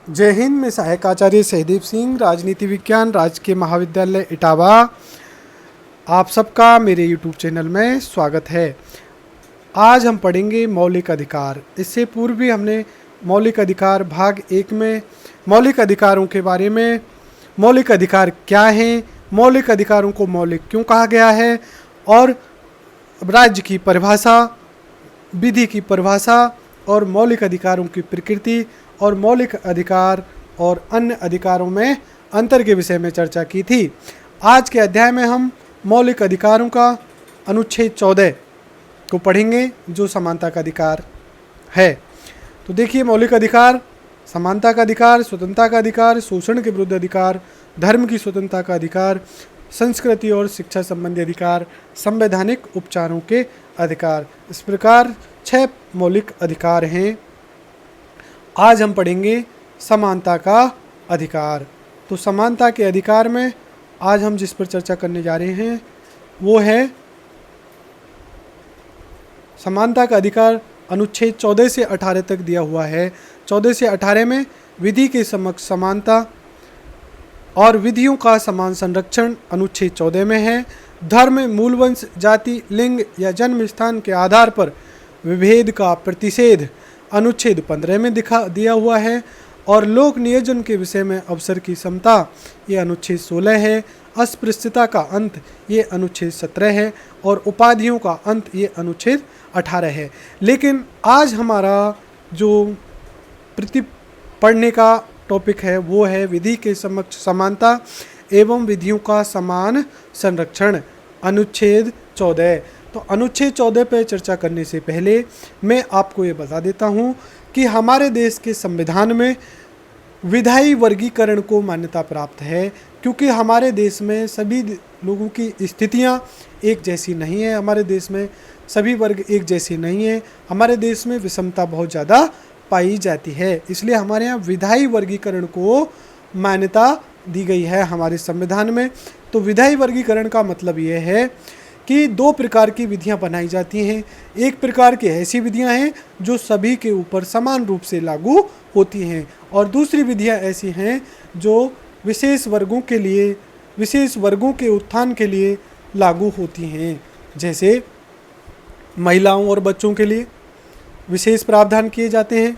जय हिंद। मैं सहायक आचार्य सहदेव सिंह, राजनीति विज्ञान, राजकीय महाविद्यालय इटावा। आप सबका मेरे YouTube चैनल में स्वागत है। आज हम पढ़ेंगे मौलिक अधिकार। इससे पूर्व भी हमने मौलिक अधिकार भाग 1 में मौलिक अधिकारों के बारे में, मौलिक अधिकार क्या हैं, मौलिक अधिकारों को मौलिक क्यों कहा गया है, और राज्य की परिभाषा, विधि की परिभाषा, और मौलिक अधिकारों की प्रकृति और मौलिक अधिकार और अन्य अधिकारों में अंतर के विषय में चर्चा की थी। आज के अध्याय में हम मौलिक अधिकारों का अनुच्छेद 14 को पढ़ेंगे, जो समानता का अधिकार है। तो देखिए, मौलिक अधिकार: समानता का अधिकार, स्वतंत्रता का अधिकार, शोषण के विरुद्ध अधिकार, धर्म की स्वतंत्रता का अधिकार, संस्कृति और शिक्षा संबंधी अधिकार, संवैधानिक उपचारों के अधिकार। इस प्रकार 6 मौलिक अधिकार हैं। आज हम पढ़ेंगे समानता का अधिकार। तो समानता के अधिकार में आज हम जिस पर चर्चा करने जा रहे हैं वो है समानता का अधिकार। अनुच्छेद 14 से 18 तक दिया हुआ है। 14 से 18 में विधि के समक्ष समानता और विधियों का समान संरक्षण अनुच्छेद 14 में है। धर्म, मूलवंश, जाति, लिंग या जन्म स्थान के आधार पर विभेद का प्रतिषेध अनुच्छेद 15 में दिया हुआ है। और लोक नियोजन के विषय में अवसर की समता, ये अनुच्छेद 16 है। अस्पृश्यता का अंत, ये अनुच्छेद 17 है। और उपाधियों का अंत, ये अनुच्छेद 18 है। लेकिन आज हमारा जो पढ़ने का टॉपिक है वो है विधि के समक्ष समानता एवं विधियों का समान संरक्षण, अनुच्छेद 14। तो अनुच्छेद 14 पर चर्चा करने से पहले मैं आपको ये बता देता हूँ कि हमारे देश के संविधान में विधायी वर्गीकरण को मान्यता प्राप्त है, क्योंकि हमारे देश में सभी लोगों की स्थितियाँ एक जैसी नहीं है। हमारे देश में सभी वर्ग एक जैसे नहीं है। हमारे देश में विषमता बहुत ज़्यादा पाई जाती है, इसलिए हमारे यहाँ विधायी वर्गीकरण को मान्यता दी गई है हमारे संविधान में। तो विधायी वर्गीकरण का मतलब ये है कि 2 प्रकार की विधियां बनाई जाती हैं। एक प्रकार की ऐसी विधियां हैं जो सभी के ऊपर समान रूप से लागू होती हैं, और दूसरी विधियां ऐसी हैं जो विशेष वर्गों के लिए, विशेष वर्गों के उत्थान के लिए लागू होती हैं। जैसे महिलाओं और बच्चों के लिए विशेष प्रावधान किए जाते हैं।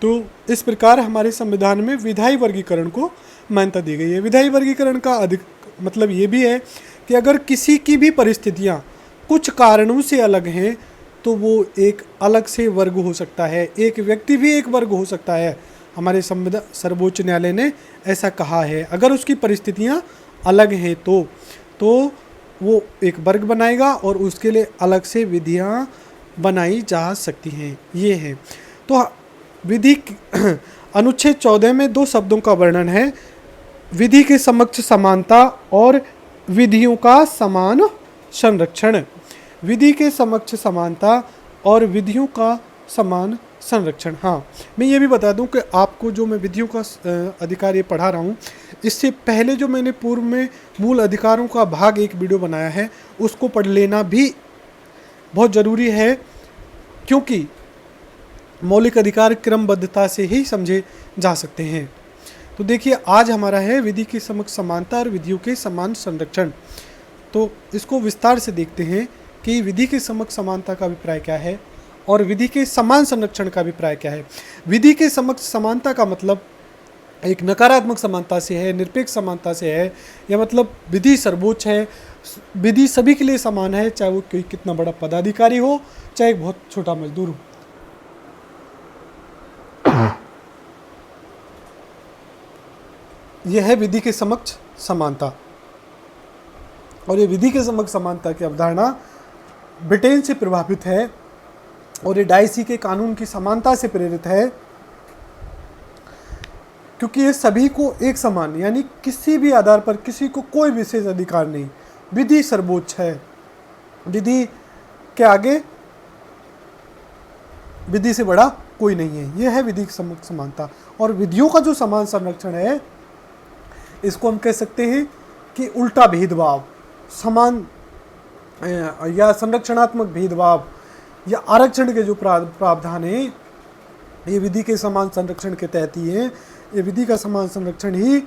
तो इस प्रकार हमारे संविधान में विधायी वर्गीकरण को मान्यता दी गई है। विधायी वर्गीकरण का मतलब ये भी है कि अगर किसी की भी परिस्थितियां कुछ कारणों से अलग हैं तो वो एक अलग से वर्ग हो सकता है। एक व्यक्ति भी एक वर्ग हो सकता है। हमारे सर्वोच्च न्यायालय ने ऐसा कहा है। अगर उसकी परिस्थितियां अलग हैं तो वो एक वर्ग बनाएगा और उसके लिए अलग से विधियां बनाई जा सकती हैं। ये है। तो विधि अनुच्छेद 14 में 2 शब्दों का वर्णन है: विधि के समक्ष समानता और विधियों का समान संरक्षण। विधि के समक्ष समानता और विधियों का समान संरक्षण। हाँ, मैं ये भी बता दूं कि आपको जो मैं विधियों का अधिकार ये पढ़ा रहा हूँ, इससे पहले जो मैंने पूर्व में मूल अधिकारों का भाग 1 वीडियो बनाया है उसको पढ़ लेना भी बहुत ज़रूरी है, क्योंकि मौलिक अधिकार क्रमबद्धता से ही समझे जा सकते हैं। तो देखिए, आज हमारा है विधि के समक्ष समानता और विधियों के समान संरक्षण। तो इसको विस्तार से देखते हैं कि विधि के समक्ष समानता का अभिप्राय क्या है और विधि के समान संरक्षण का अभिप्राय क्या है। विधि के समक्ष समानता का मतलब एक नकारात्मक समानता से है, निरपेक्ष समानता से है, या मतलब विधि सर्वोच्च है, विधि सभी के लिए समान है, चाहे वो कोई कितना बड़ा पदाधिकारी हो, चाहे एक बहुत छोटा मजदूर हो। यह है विधि के समक्ष समानता। और ये विधि के समक्ष समानता की अवधारणा ब्रिटेन से प्रभावित है और ये डाइसी के कानून की समानता से प्रेरित है, क्योंकि ये सभी को एक समान, यानी किसी भी आधार पर किसी को कोई विशेष अधिकार नहीं। विधि सर्वोच्च है, विधि के आगे विधि से बड़ा कोई नहीं है। यह है विधि की समक्ष समानता। और विधियों का जो समान संरक्षण है, इसको हम कह सकते हैं कि उल्टा भेदभाव, समान या संरक्षणात्मक भेदभाव या आरक्षण के जो प्रावधान है ये विधि के समान संरक्षण के तहत ही है। ये विधि का समान संरक्षण ही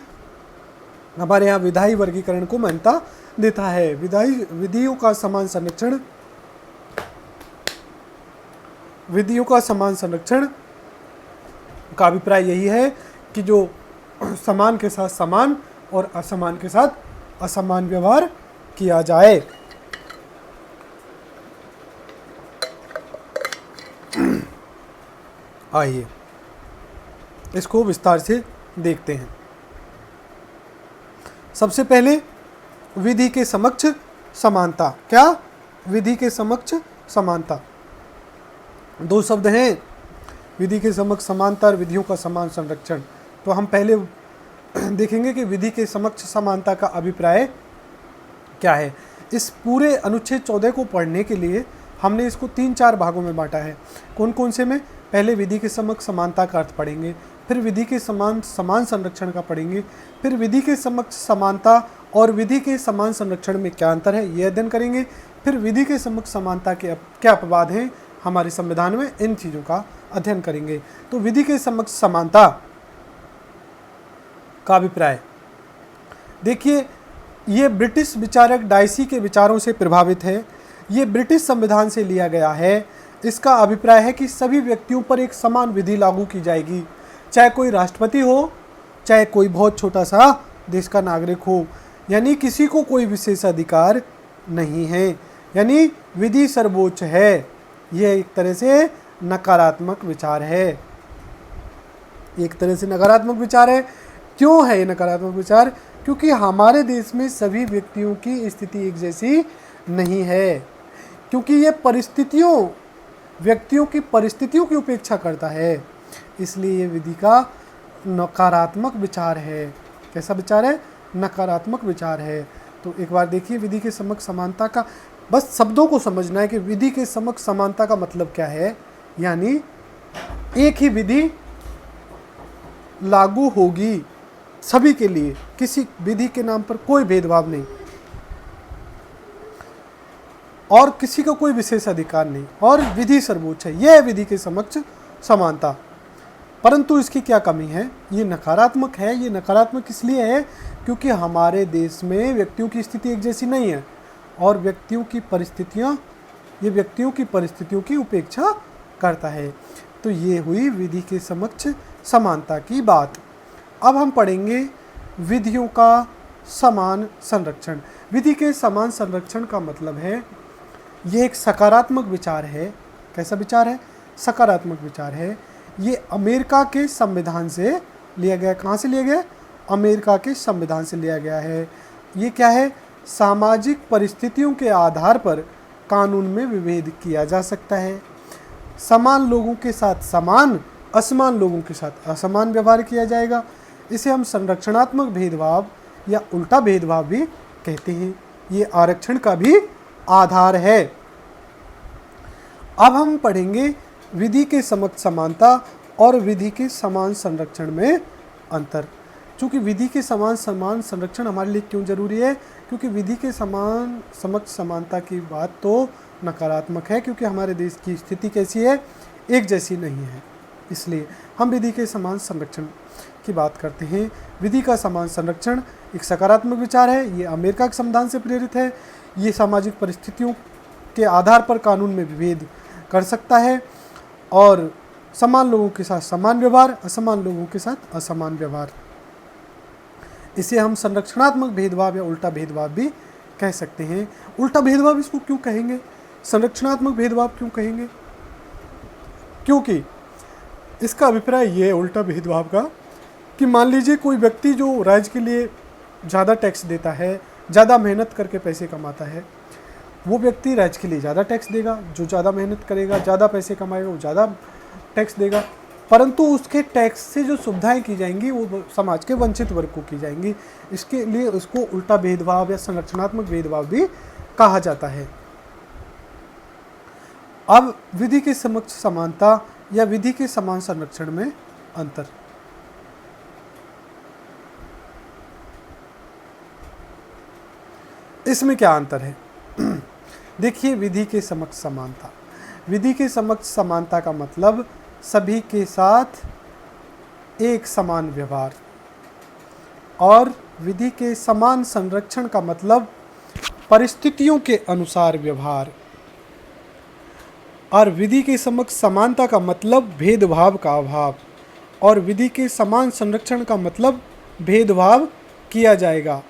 हमारे यहाँ विधायी वर्गीकरण को मान्यता देता है। विधियों का समान संरक्षण, विधियों का समान संरक्षण का अभिप्राय यही है कि जो समान के साथ समान और असमान के साथ असमान व्यवहार किया जाए। आइए इसको विस्तार से देखते हैं। सबसे पहले विधि के समक्ष समानता। क्या? विधि के समक्ष समानता। दो शब्द हैं, विधि के समक्ष समानता और विधियों का समान संरक्षण। तो हम पहले देखेंगे कि विधि के समक्ष समानता का अभिप्राय क्या है। इस पूरे अनुच्छेद 14 को पढ़ने के लिए हमने इसको 3-4 भागों में बांटा है। कौन कौन से में? पहले विधि के समक्ष समानता का अर्थ पढ़ेंगे, फिर विधि के समान संरक्षण का पढ़ेंगे, फिर विधि के समक्ष समानता और विधि के समान संरक्षण में क्या अंतर है ये अध्ययन करेंगे, फिर विधि के समक्ष समानता के क्या अपवाद हैं हमारे संविधान में, इन चीज़ों का अध्ययन करेंगे। तो विधि के समक्ष समानता का अभिप्राय देखिए, ये ब्रिटिश विचारक डाइसी के विचारों से प्रभावित है। ये ब्रिटिश संविधान से लिया गया है। इसका अभिप्राय है कि सभी व्यक्तियों पर एक समान विधि लागू की जाएगी, चाहे कोई राष्ट्रपति हो, चाहे कोई बहुत छोटा सा देश का नागरिक हो। यानी किसी को कोई विशेष अधिकार नहीं है, यानी विधि सर्वोच्च है। यह एक तरह से नकारात्मक विचार है। एक तरह से नकारात्मक विचार है। क्यों है ये नकारात्मक विचार? क्योंकि हमारे देश में सभी व्यक्तियों की स्थिति एक जैसी नहीं है, क्योंकि ये व्यक्तियों की परिस्थितियों की उपेक्षा करता है। इसलिए ये विधि का नकारात्मक विचार है। कैसा विचार है? नकारात्मक विचार है। तो एक बार देखिए विधि के समक्ष समानता का, बस शब्दों को समझना है कि विधि के समक्ष समानता का मतलब क्या है। यानी एक ही विधि लागू होगी सभी के लिए, किसी विधि के नाम पर कोई भेदभाव नहीं और किसी का कोई विशेष अधिकार नहीं, और विधि सर्वोच्च है। यह है विधि के समक्ष समानता। परंतु इसकी क्या कमी है? ये नकारात्मक है। ये नकारात्मक इसलिए है क्योंकि हमारे देश में व्यक्तियों की स्थिति एक जैसी नहीं है और व्यक्तियों की परिस्थितियों की उपेक्षा करता है। तो ये हुई विधि के समक्ष समानता की बात। अब हम पढ़ेंगे विधियों का समान संरक्षण। विधि के समान संरक्षण का मतलब है ये एक सकारात्मक विचार है। कैसा विचार है? सकारात्मक विचार है। ये अमेरिका के संविधान से लिया गया। कहाँ से लिया गया? अमेरिका के संविधान से लिया गया है। ये क्या है? सामाजिक परिस्थितियों के आधार पर कानून में विभेद किया जा सकता है। समान लोगों के साथ समान, असमान लोगों के साथ असमान व्यवहार किया जाएगा। इसे हम संरक्षणात्मक भेदभाव या उल्टा भेदभाव भी कहते हैं। ये आरक्षण का भी आधार है। अब हम पढ़ेंगे विधि के समक्ष समानता और विधि के समान संरक्षण में अंतर। चूँकि विधि के समान संरक्षण हमारे लिए क्यों जरूरी है? क्योंकि विधि के समान समक्ष समानता की बात तो नकारात्मक है, क्योंकि हमारे देश की स्थिति कैसी है? एक जैसी नहीं है। इसलिए हम विधि के समान संरक्षण की बात करते हैं। विधि का समान संरक्षण एक सकारात्मक विचार है। ये अमेरिका के संविधान से प्रेरित है। ये सामाजिक परिस्थितियों के आधार पर कानून में विभेद कर सकता है और समान लोगों के साथ समान व्यवहार, असमान लोगों के साथ असमान व्यवहार। इसे हम संरक्षणात्मक भेदभाव या उल्टा भेदभाव भी कह सकते हैं। उल्टा भेदभाव इसको क्यों कहेंगे? संरक्षणात्मक भेदभाव क्यों कहेंगे? क्योंकि इसका अभिप्राय ये है उल्टा भेदभाव का कि मान लीजिए कोई व्यक्ति जो राज्य के लिए ज़्यादा टैक्स देता है, ज़्यादा मेहनत करके पैसे कमाता है, वो व्यक्ति राज्य के लिए ज़्यादा टैक्स देगा। जो ज़्यादा मेहनत करेगा, ज़्यादा पैसे कमाएगा, वो ज़्यादा टैक्स देगा। परंतु उसके टैक्स से जो सुविधाएं की जाएंगी वो समाज के वंचित वर्ग को की जाएंगी। इसके लिए उसको उल्टा भेदभाव या संरक्षणात्मक भेदभाव भी कहा जाता है। अब विधि के समक्ष समानता या विधि के समान संरक्षण में अंतर। इसमें क्या अंतर है? देखिए विधि के समक्ष समानता। विधि के समक्ष समानता का मतलब सभी के साथ एक समान व्यवहार। और विधि के समान संरक्षण का मतलब परिस्थितियों के अनुसार व्यवहार। और विधि के समक्ष समानता का मतलब भेदभाव का अभाव। और विधि के समान संरक्षण का मतलब भेदभाव किया जाएगा।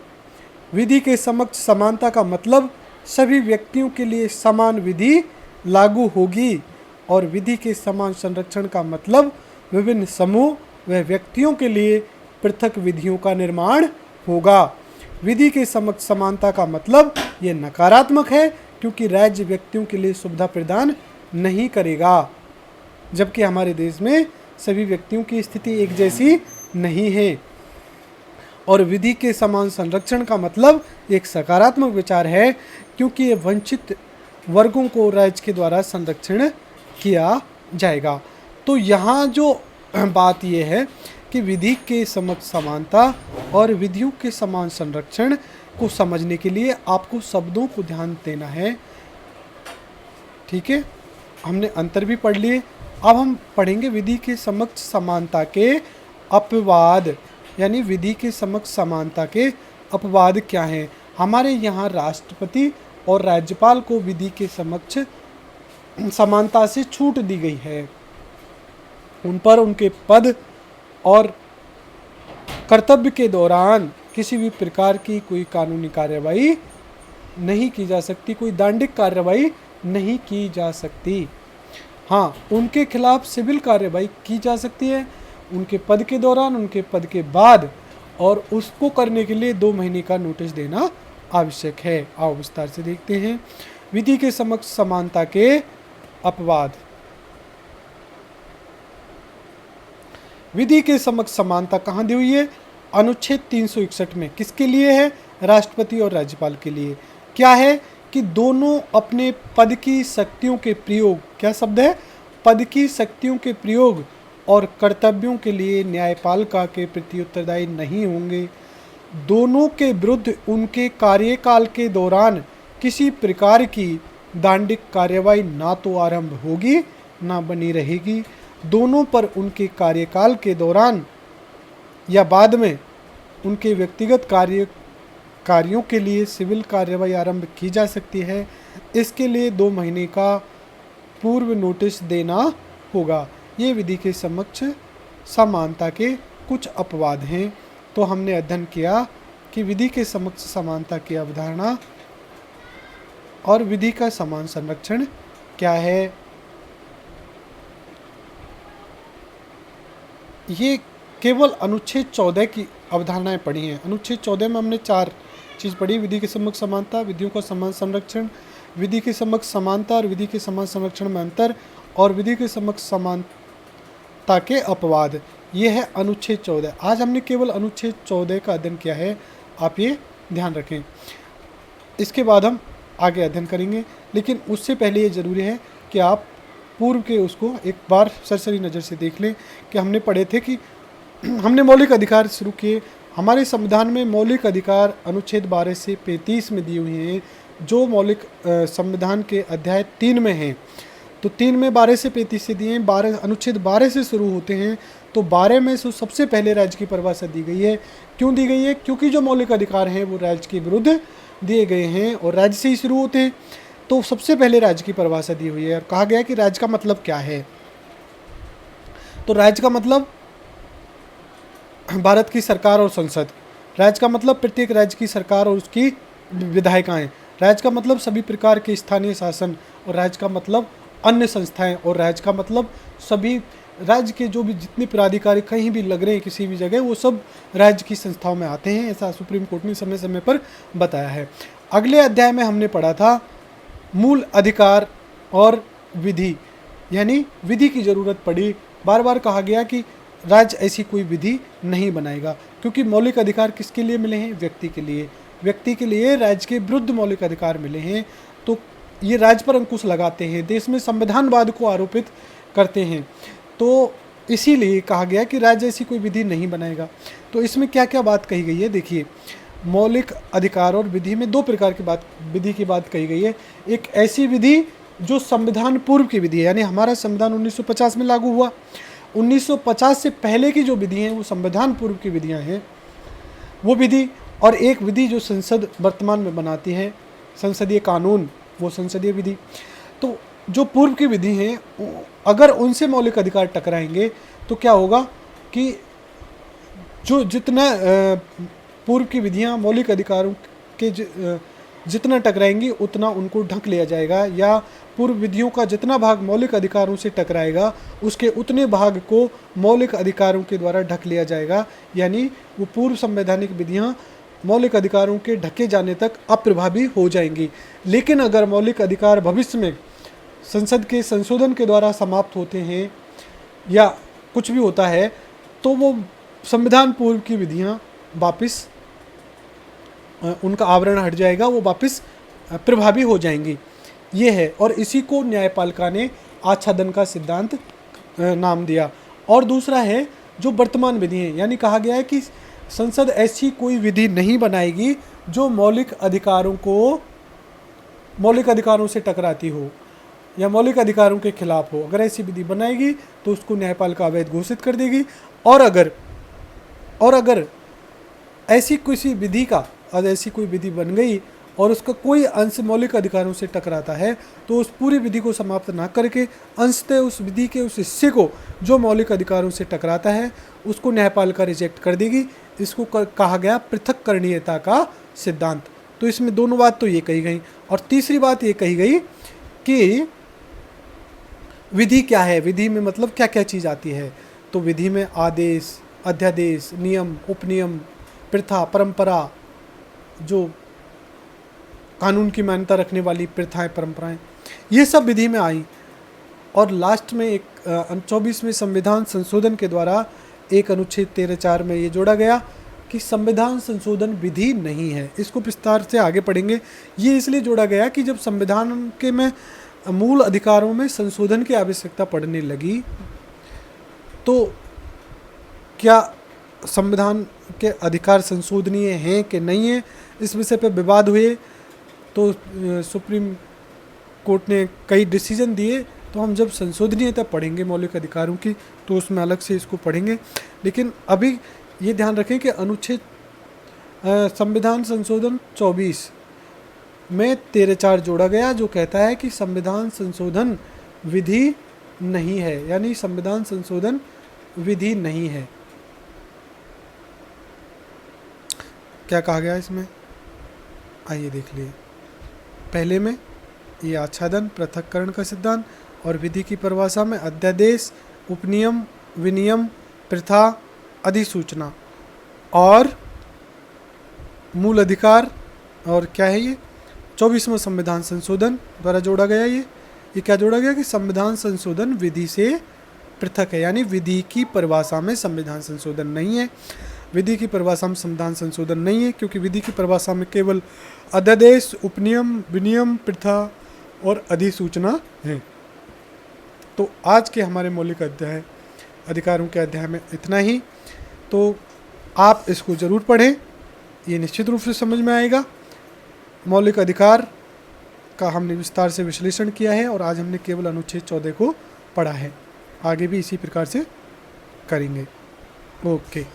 विधि के समक्ष समानता का मतलब सभी व्यक्तियों के लिए समान विधि लागू होगी। और विधि के समान संरक्षण का मतलब विभिन्न समूह व व्यक्तियों के लिए पृथक विधियों का निर्माण होगा। विधि के समक्ष समानता का मतलब ये नकारात्मक है, क्योंकि राज्य व्यक्तियों के लिए सुविधा प्रदान नहीं करेगा, जबकि हमारे देश में सभी व्यक्तियों की स्थिति एक जैसी नहीं है। और विधि के समान संरक्षण का मतलब एक सकारात्मक विचार है, क्योंकि ये वंचित वर्गों को राज्य के द्वारा संरक्षण किया जाएगा। तो यहाँ जो बात यह है कि विधि के समक्ष समानता और विधियों के समान संरक्षण को समझने के लिए आपको शब्दों को ध्यान देना है। ठीक है, हमने अंतर भी पढ़ लिए। अब हम पढ़ेंगे विधि के समक्ष समानता के अपवाद, यानी विधि के समक्ष समानता के अपवाद क्या हैं। हमारे यहाँ राष्ट्रपति और राज्यपाल को विधि के समक्ष समानता से छूट दी गई है। उन पर उनके पद और कर्तव्य के दौरान किसी भी प्रकार की कोई कानूनी कार्रवाई नहीं की जा सकती, कोई दंडिक कार्रवाई नहीं की जा सकती। हाँ, उनके खिलाफ सिविल कार्रवाई की जा सकती है उनके पद के दौरान, उनके पद के बाद, और उसको करने के लिए 2 महीने का नोटिस देना आवश्यक है। आओ विस्तार से देखते हैं विधि के समक्ष समानता के अपवाद। विधि के समक्ष समानता कहाँ दी हुई है? अनुच्छेद 361 में। किसके लिए है? राष्ट्रपति और राज्यपाल के लिए। क्या है कि दोनों अपने पद की शक्तियों के प्रयोग, क्या शब्द है? पद की शक्तियों के प्रयोग और कर्तव्यों के लिए न्यायपालिका के प्रति उत्तरदायी नहीं होंगे। दोनों के विरुद्ध उनके कार्यकाल के दौरान किसी प्रकार की दंडिक कार्रवाई ना तो आरंभ होगी ना बनी रहेगी। दोनों पर उनके कार्यकाल के दौरान या बाद में उनके व्यक्तिगत कार्यों के लिए सिविल कार्रवाई आरंभ की जा सकती है। इसके लिए 2 महीने का पूर्व नोटिस देना होगा। ये विधि के समक्ष समानता के कुछ अपवाद हैं। तो हमने अध्ययन किया कि विधि के समक्ष समानता की अवधारणा और विधि का समान संरक्षण क्या है। ये केवल अनुच्छेद 14 की अवधारणाएं पढ़ी हैं। अनुच्छेद 14 में हमने 4 चीज़ पढ़ी: विधि के समक्ष समानता, विधियों का समान संरक्षण, विधि के समक्ष समानता और विधि के समान संरक्षण में अंतर, और विधि के समक्ष समानता के अपवाद। ये है अनुच्छेद 14। आज हमने केवल अनुच्छेद 14 का अध्ययन किया है, आप ये ध्यान रखें। इसके बाद हम आगे अध्ययन करेंगे, लेकिन उससे पहले ये ज़रूरी है कि आप पूर्व के उसको एक बार सरसरी नज़र से देख लें कि हमने पढ़े थे कि हमने मौलिक अधिकार शुरू किए। हमारे संविधान में मौलिक अधिकार अनुच्छेद 12 से 35 में दिए हुए हैं, जो मौलिक संविधान के अध्याय 3 में हैं। तो 3 में 12 से 35 से दिए हैं। 12 अनुच्छेद 12 से शुरू होते हैं। तो 12 में सबसे पहले राज्य की परिभाषा दी गई है। क्यों दी गई है? क्योंकि जो मौलिक अधिकार हैं वो राज्य के विरुद्ध दिए गए हैं और राज्य से ही शुरू होते हैं। तो सबसे पहले राज्य की परिभाषा दी हुई है और कहा गया कि राज्य का मतलब क्या है। तो राज्य का मतलब भारत की सरकार और संसद। राज्य का मतलब प्रत्येक राज्य की सरकार और उसकी विधायिकाएं। राज्य का मतलब सभी प्रकार के स्थानीय शासन, और राज्य का मतलब अन्य संस्थाएं, और राज्य का मतलब सभी राज्य के जो भी जितने प्राधिकारी कहीं भी लग रहे हैं किसी भी जगह, वो सब राज्य की संस्थाओं में आते हैं। ऐसा सुप्रीम कोर्ट ने समय समय पर बताया है। अगले अध्याय में हमने पढ़ा था मूल अधिकार और विधि, यानी विधि की ज़रूरत पड़ी। बार बार कहा गया कि राज्य ऐसी कोई विधि नहीं बनाएगा, क्योंकि मौलिक अधिकार किसके लिए मिले हैं? व्यक्ति के लिए। व्यक्ति के लिए राज्य के विरुद्ध मौलिक अधिकार मिले हैं, तो ये राज्य पर अंकुश लगाते हैं, देश में संविधानवाद को आरोपित करते हैं। तो इसीलिए कहा गया कि राज्य ऐसी कोई विधि नहीं बनाएगा। तो इसमें क्या क्या बात कही गई है देखिए। मौलिक अधिकार और विधि में 2 प्रकार की विधि की बात कही गई है। एक ऐसी विधि जो संविधान पूर्व की विधि है, यानी हमारा संविधान 1950 में लागू हुआ, 1950 से पहले की जो विधि हैं वो संविधान पूर्व की विधियां हैं, वो विधि, और एक विधि जो संसद वर्तमान में बनाती है, संसदीय कानून, वो संसदीय विधि। तो जो पूर्व की विधि हैं, अगर उनसे मौलिक अधिकार टकराएंगे तो क्या होगा कि जो जितना पूर्व की विधियां मौलिक अधिकारों के जितना टकराएंगी उतना उनको ढक लिया जाएगा, या पूर्व विधियों का जितना भाग मौलिक अधिकारों से टकराएगा उसके उतने भाग को मौलिक अधिकारों के द्वारा ढक लिया जाएगा, यानी वो पूर्व संवैधानिक विधियां मौलिक अधिकारों के ढके जाने तक अप्रभावी हो जाएंगी। लेकिन अगर मौलिक अधिकार भविष्य में संसद के संशोधन के द्वारा समाप्त होते हैं या कुछ भी होता है तो वो संविधान पूर्व की विधियां वापस, उनका आवरण हट जाएगा, वो वापस प्रभावी हो जाएंगी। ये है, और इसी को न्यायपालिका ने आच्छादन का सिद्धांत नाम दिया। और दूसरा है जो वर्तमान विधि है, यानी कहा गया है कि संसद ऐसी कोई विधि नहीं बनाएगी जो मौलिक अधिकारों से टकराती हो या मौलिक अधिकारों के खिलाफ हो। अगर ऐसी विधि बनाएगी तो उसको न्यायपालिका अवैध घोषित कर देगी, और अगर ऐसी किसी विधि का ऐसी कोई विधि बन गई और उसका कोई अंश मौलिक अधिकारों से टकराता है तो उस पूरी विधि को समाप्त ना करके अंशतः उस विधि के उस हिस्से को जो मौलिक अधिकारों से टकराता है उसको न्यायपालिका रिजेक्ट कर देगी। इसको कहा गया पृथक्करणीयता का सिद्धांत। तो इसमें दोनों बात तो ये कही गई, और तीसरी बात ये कही गई कि विधि क्या है, विधि में मतलब क्या क्या चीज़ आती है। तो विधि में आदेश, अध्यादेश, नियम, उपनियम, प्रथा, परंपरा, जो कानून की मान्यता रखने वाली प्रथाएं, परंपराएं, ये सब विधि में आई। और लास्ट में एक 24वें संविधान संशोधन के द्वारा एक अनुच्छेद 13(4) में ये जोड़ा गया कि संविधान संशोधन विधि नहीं है। इसको विस्तार से आगे पढ़ेंगे। ये इसलिए जोड़ा गया कि जब संविधान के में मूल अधिकारों में संशोधन की आवश्यकता पड़ने लगी तो क्या संविधान के अधिकार संशोधनीय हैं कि नहीं है, इस विषय पर विवाद हुए। तो सुप्रीम कोर्ट ने कई डिसीजन दिए। तो हम जब संशोधनीयता पढ़ेंगे मौलिक अधिकारों की तो उसमें अलग से इसको पढ़ेंगे। लेकिन अभी ये ध्यान रखें कि अनुच्छेद संविधान संशोधन 24 में 13(4) जोड़ा गया जो कहता है कि संविधान संशोधन विधि नहीं है, यानी संविधान संशोधन विधि नहीं है। क्या कहा गया इसमें, आइए देख लिए। पहले में ये आच्छादन, पृथक्करण का सिद्धांत, और विधि की परिभाषा में अध्यादेश, उपनियम, विनियम, प्रथा, अधिसूचना और मूल अधिकार। और क्या है ये 24वां संविधान संशोधन द्वारा जोड़ा गया। ये क्या जोड़ा गया कि संविधान संशोधन विधि से पृथक है, यानी विधि की परिभाषा में संविधान संशोधन नहीं है। विधि की परिभाषा में संविधान संशोधन नहीं है क्योंकि विधि की परिभाषा में केवल अध्यादेश, उपनियम, विनियम, प्रथा और अधिसूचना है। तो आज के हमारे मौलिक अधिकारों के अध्याय में इतना ही। तो आप इसको ज़रूर पढ़ें, ये निश्चित रूप से समझ में आएगा। मौलिक अधिकार का हमने विस्तार से विश्लेषण किया है और आज हमने केवल अनुच्छेद 14 को पढ़ा है। आगे भी इसी प्रकार से करेंगे। ओके।